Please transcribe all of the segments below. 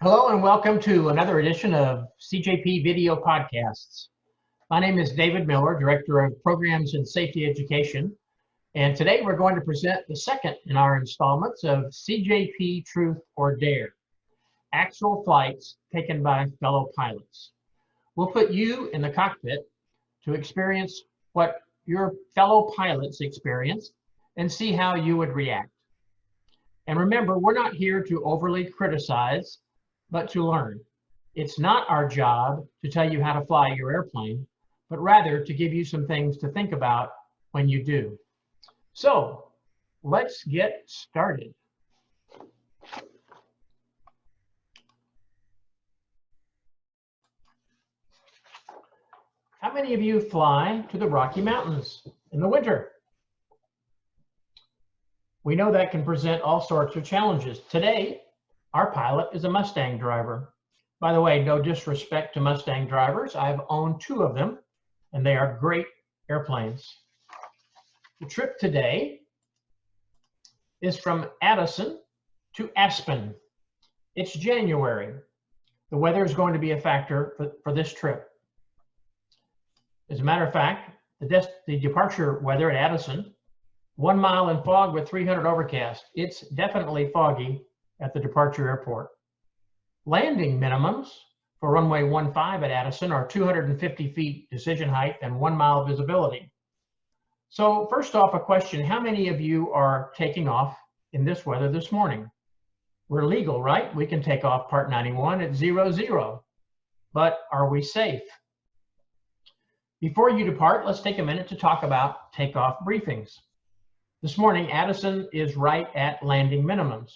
Hello and welcome to another edition of CJP Video Podcasts. My name is David Miller, Director of Programs and Safety Education, and today we're going to present the second in our installments of CJP Truth or Dare, actual flights taken by fellow pilots. We'll put you in the cockpit to experience what your fellow pilots experience and see how you would react. And remember, we're not here to overly criticize, but to learn. It's not our job to tell you how to fly your airplane, but rather to give you some things to think about when you do. So let's get started. How many of you fly to the Rocky Mountains in the winter? We know that can present all sorts of challenges. Today, our pilot is a Mustang driver. By the way, no disrespect to Mustang drivers. I've owned two of them, and they are great airplanes. The trip today is from Addison to Aspen. It's January. The weather is going to be a factor for this trip. As a matter of fact, the departure weather at Addison, 1 mile in fog with 300 overcast. It's definitely foggy at the departure airport. Landing minimums for runway 15 at Addison are 250 feet decision height and 1 mile visibility. So first off, a question: how many of you are taking off in this weather this morning? We're legal, right? We can take off Part 91 at 00, but are we safe? Before you depart, let's take a minute to talk about takeoff briefings. This morning, Addison is right at landing minimums.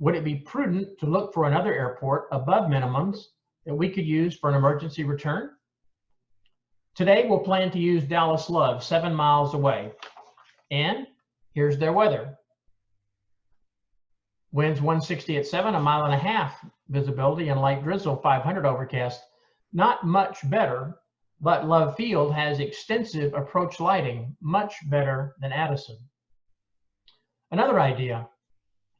Would it be prudent to look for another airport above minimums that we could use for an emergency return? Today, we'll plan to use Dallas Love, 7 miles away. And here's their weather. Winds 160 at 7, 1.5 miles visibility, and light drizzle, 500 overcast. Not much better, but Love Field has extensive approach lighting, much better than Addison. Another idea: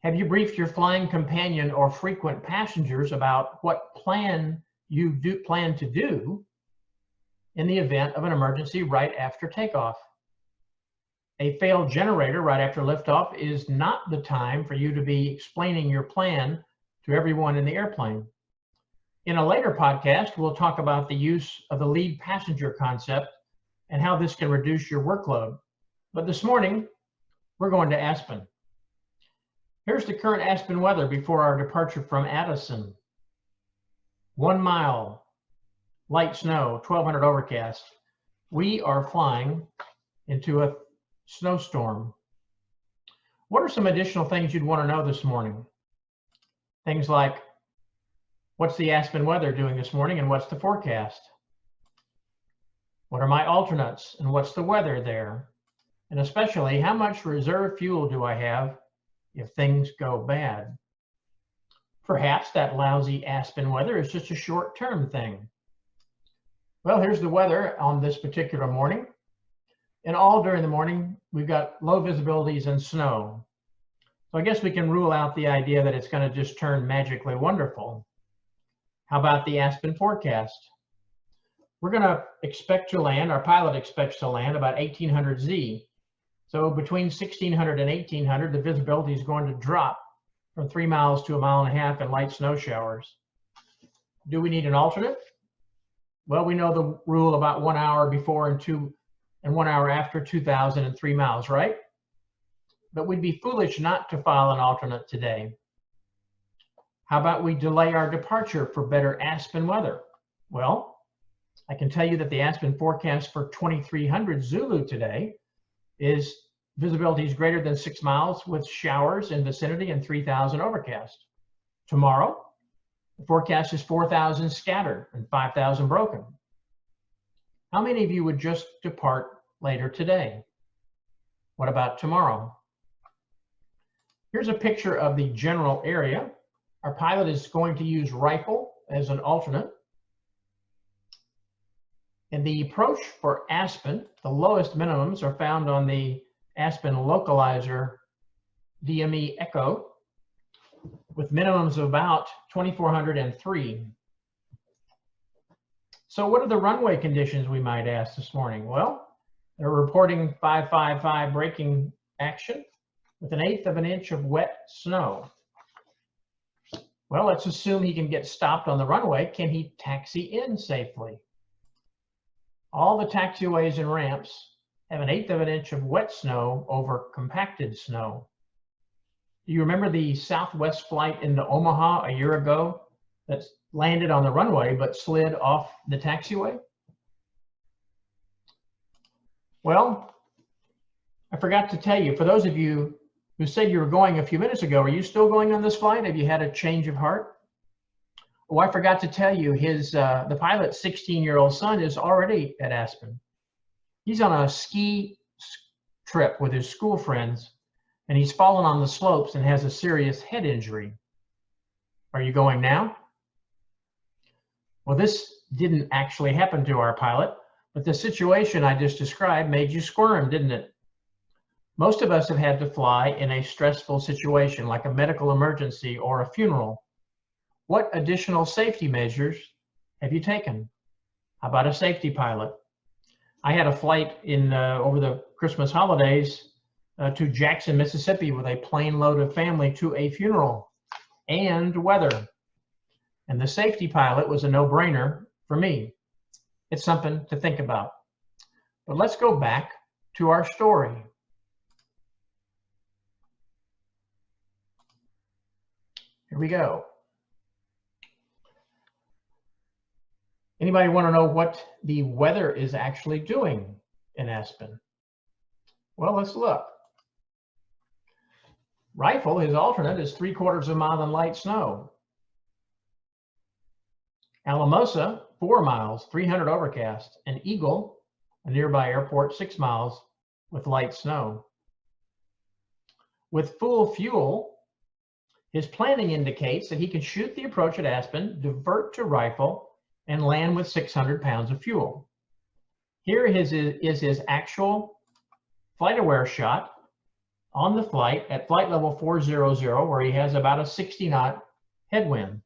have you briefed your flying companion or frequent passengers about what you plan to do in the event of an emergency right after takeoff? A failed generator right after liftoff is not the time for you to be explaining your plan to everyone in the airplane. In a later podcast, we'll talk about the use of the lead passenger concept and how this can reduce your workload. But this morning, we're going to Aspen. Here's the current Aspen weather before our departure from Addison. 1 mile, light snow, 1,200 overcast. We are flying into a snowstorm. What are some additional things you'd want to know this morning? Things like, what's the Aspen weather doing this morning and what's the forecast? What are my alternates and what's the weather there? And especially, how much reserve fuel do I have if things go bad? Perhaps that lousy Aspen weather is just a short-term thing. Well, here's the weather on this particular morning. And all during the morning, we've got low visibilities and snow. So I guess we can rule out the idea that it's going to just turn magically wonderful. How about the Aspen forecast? We're going to expect to land, our pilot expects to land about 1800 Z. So between 1600 and 1800, the visibility is going to drop from 3 miles to 1.5 miles in light snow showers. Do we need an alternate? Well, we know the rule about 1 hour before and 1 hour after 2000 and 3 miles, right? But we'd be foolish not to file an alternate today. How about we delay our departure for better Aspen weather? Well, I can tell you that the Aspen forecast for 2300 Zulu today is visibility is greater than 6 miles with showers in vicinity and 3000 overcast. Tomorrow, the forecast is 4000 scattered and 5000 broken. How many of you would just depart later today? What about tomorrow? Here's a picture of the general area. Our pilot is going to use Rifle as an alternate. In the approach for Aspen, the lowest minimums are found on the Aspen Localizer DME Echo. with minimums of about 2,403. So what are the runway conditions, we might ask this morning? Well, they're reporting 555 braking action with 1/8 of an inch of wet snow. Well, let's assume he can get stopped on the runway. Can he taxi in safely? All the taxiways and ramps have 1/8 of an inch of wet snow over compacted snow. Do you remember the Southwest flight into Omaha a year ago that landed on the runway but slid off the taxiway? Well, I forgot to tell you, for those of you who said you were going a few minutes ago, are you still going on this flight? Have you had a change of heart? Oh, I forgot to tell you, the pilot's 16-year-old son is already at Aspen. He's on a ski trip with his school friends, and he's fallen on the slopes and has a serious head injury. Are you going now? Well, this didn't actually happen to our pilot, but the situation I just described made you squirm, didn't it? Most of us have had to fly in a stressful situation like a medical emergency or a funeral. What additional safety measures have you taken? How about a safety pilot? I had a flight over the Christmas holidays to Jackson, Mississippi with a plane load of family to a funeral and weather. And the safety pilot was a no-brainer for me. It's something to think about. But let's go back to our story. Here we go. Anybody want to know what the weather is actually doing in Aspen? Well, let's look. Rifle, his alternate, is 3/4 of a mile in light snow. Alamosa, 4 miles, 300 overcast. And Eagle, a nearby airport, 6 miles with light snow. With full fuel, his planning indicates that he can shoot the approach at Aspen, divert to Rifle, and land with 600 pounds of fuel. Here is his actual flight aware shot on the flight at flight level 400, where he has about a 60-knot headwind.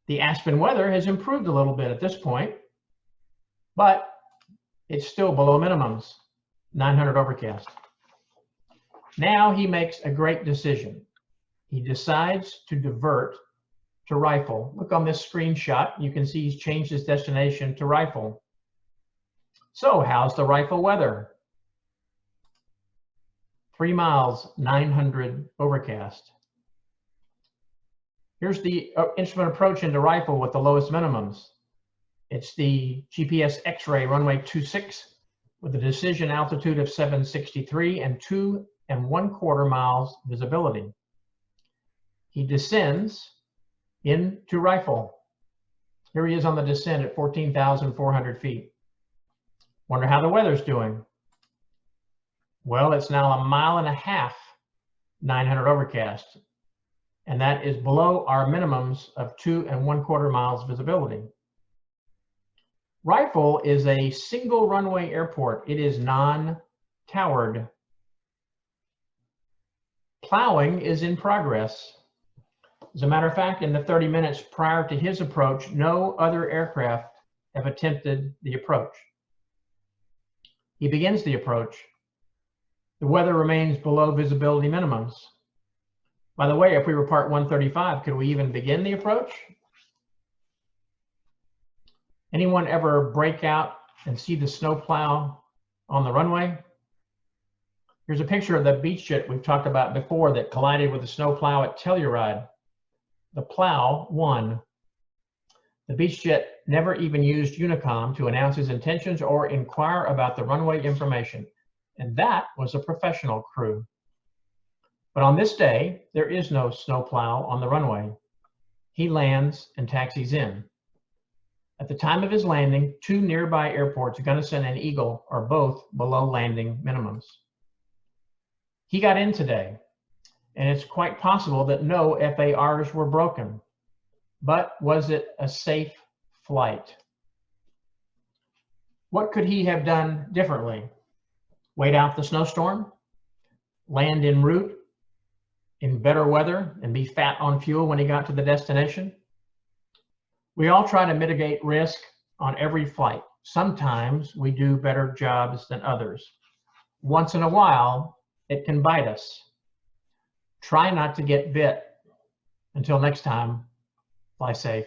The Aspen weather has improved a little bit at this point, but it's still below minimums, 900 overcast. Now he makes a great decision. He decides to divert to Rifle. Look on this screenshot. You can see he's changed his destination to Rifle. So how's the Rifle weather? 3 miles, 900 overcast. Here's the instrument approach into Rifle with the lowest minimums. It's the GPS X-ray runway 26 with a decision altitude of 763 and 2 1/4 miles visibility. He descends into Rifle. Here he is on the descent at 14,400 feet. Wonder how the weather's doing. Well, it's now 1.5 miles, 900 overcast. And that is below our minimums of 2 1/4 miles visibility. Rifle is a single runway airport. It is non-towered. Plowing is in progress. As a matter of fact, in the 30 minutes prior to his approach, no other aircraft have attempted the approach. He begins the approach. The weather remains below visibility minimums. By the way, if we were Part 135, could we even begin the approach? Anyone ever break out and see the snowplow on the runway? Here's a picture of the beach jet we've talked about before that collided with the snowplow at Telluride. The plow won. The beach jet never even used Unicom to announce his intentions or inquire about the runway information. And that was a professional crew. But on this day, there is no snowplow on the runway. He lands and taxis in. At the time of his landing, 2 nearby airports, Gunnison and Eagle, are both below landing minimums. He got in today, and it's quite possible that no FARs were broken. But was it a safe flight? What could he have done differently? Wait out the snowstorm? Land en route in better weather and be fat on fuel when he got to the destination? We all try to mitigate risk on every flight. Sometimes we do better jobs than others. Once in a while, it can bite us. Try not to get bit. Until next time, fly safe.